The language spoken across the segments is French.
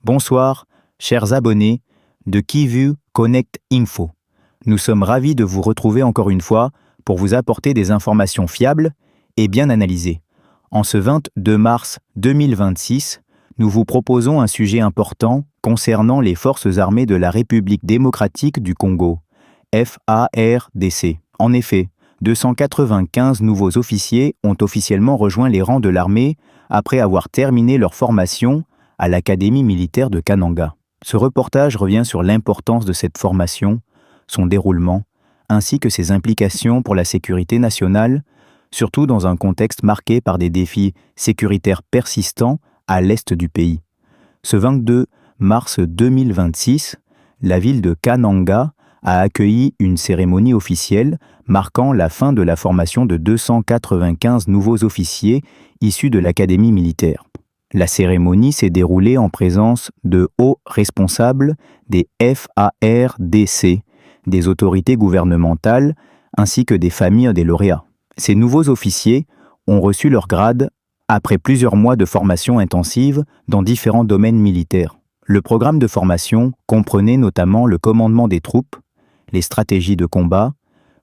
Bonsoir, chers abonnés de Kivu Connect Info. Nous sommes ravis de vous retrouver encore une fois pour vous apporter des informations fiables et bien analysées. En ce 22 mars 2026, nous vous proposons un sujet important concernant les forces armées de la République démocratique du Congo, FARDC. En effet, 295 nouveaux officiers ont officiellement rejoint les rangs de l'armée après avoir terminé leur formation à l'Académie militaire de Kananga. Ce reportage revient sur l'importance de cette formation, son déroulement, ainsi que ses implications pour la sécurité nationale, surtout dans un contexte marqué par des défis sécuritaires persistants à l'est du pays. Ce 22 mars 2026, la ville de Kananga a accueilli une cérémonie officielle marquant la fin de la formation de 295 nouveaux officiers issus de l'Académie militaire. La cérémonie s'est déroulée en présence de hauts responsables des FARDC, des autorités gouvernementales ainsi que des familles des lauréats. Ces nouveaux officiers ont reçu leur grade après plusieurs mois de formation intensive dans différents domaines militaires. Le programme de formation comprenait notamment le commandement des troupes, les stratégies de combat,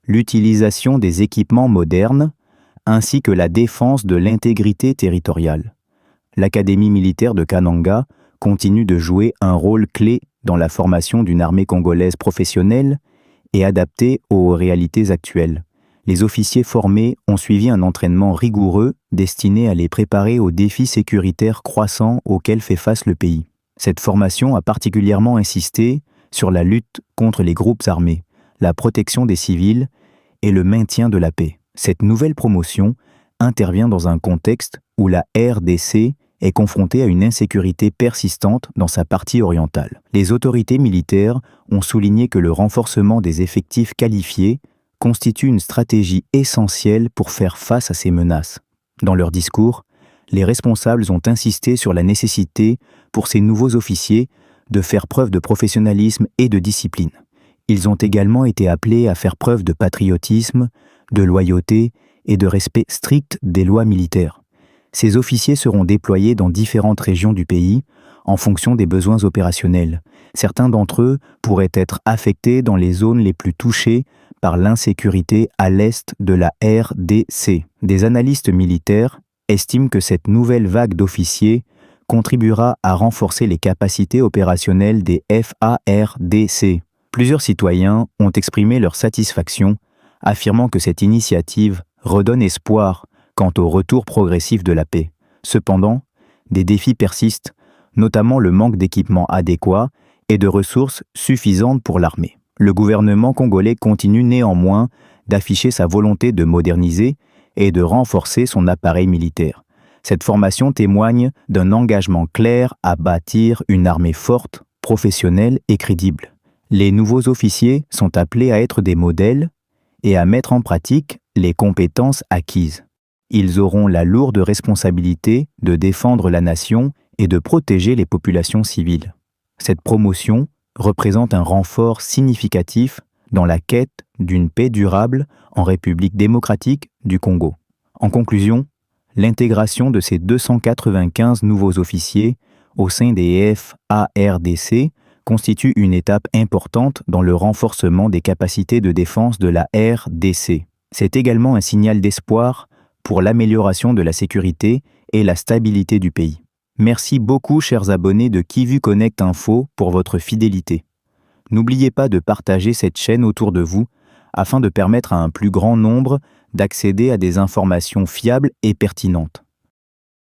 l'utilisation des équipements modernes, ainsi que la défense de l'intégrité territoriale. L'Académie militaire de Kananga continue de jouer un rôle clé dans la formation d'une armée congolaise professionnelle et adaptée aux réalités actuelles. Les officiers formés ont suivi un entraînement rigoureux destiné à les préparer aux défis sécuritaires croissants auxquels fait face le pays. Cette formation a particulièrement insisté sur la lutte contre les groupes armés, la protection des civils et le maintien de la paix. Cette nouvelle promotion intervient dans un contexte où la RDC est confrontée à une insécurité persistante dans sa partie orientale. Les autorités militaires ont souligné que le renforcement des effectifs qualifiés constitue une stratégie essentielle pour faire face à ces menaces. Dans leur discours, les responsables ont insisté sur la nécessité pour ces nouveaux officiers de faire preuve de professionnalisme et de discipline. Ils ont également été appelés à faire preuve de patriotisme, de loyauté et de respect strict des lois militaires. Ces officiers seront déployés dans différentes régions du pays en fonction des besoins opérationnels. Certains d'entre eux pourraient être affectés dans les zones les plus touchées par l'insécurité à l'est de la RDC. Des analystes militaires estiment que cette nouvelle vague d'officiers contribuera à renforcer les capacités opérationnelles des FARDC. Plusieurs citoyens ont exprimé leur satisfaction, affirmant que cette initiative redonne espoir quant au retour progressif de la paix. Cependant, des défis persistent, notamment le manque d'équipements adéquats et de ressources suffisantes pour l'armée. Le gouvernement congolais continue néanmoins d'afficher sa volonté de moderniser et de renforcer son appareil militaire. Cette formation témoigne d'un engagement clair à bâtir une armée forte, professionnelle et crédible. Les nouveaux officiers sont appelés à être des modèles et à mettre en pratique les compétences acquises. Ils auront la lourde responsabilité de défendre la nation et de protéger les populations civiles. Cette promotion représente un renfort significatif dans la quête d'une paix durable en République démocratique du Congo. En conclusion, l'intégration de ces 295 nouveaux officiers au sein des FARDC constitue une étape importante dans le renforcement des capacités de défense de la RDC. C'est également un signal d'espoir pour l'amélioration de la sécurité et la stabilité du pays. Merci beaucoup, chers abonnés de Kivu Connect Info, pour votre fidélité. N'oubliez pas de partager cette chaîne autour de vous afin de permettre à un plus grand nombre d'accéder à des informations fiables et pertinentes.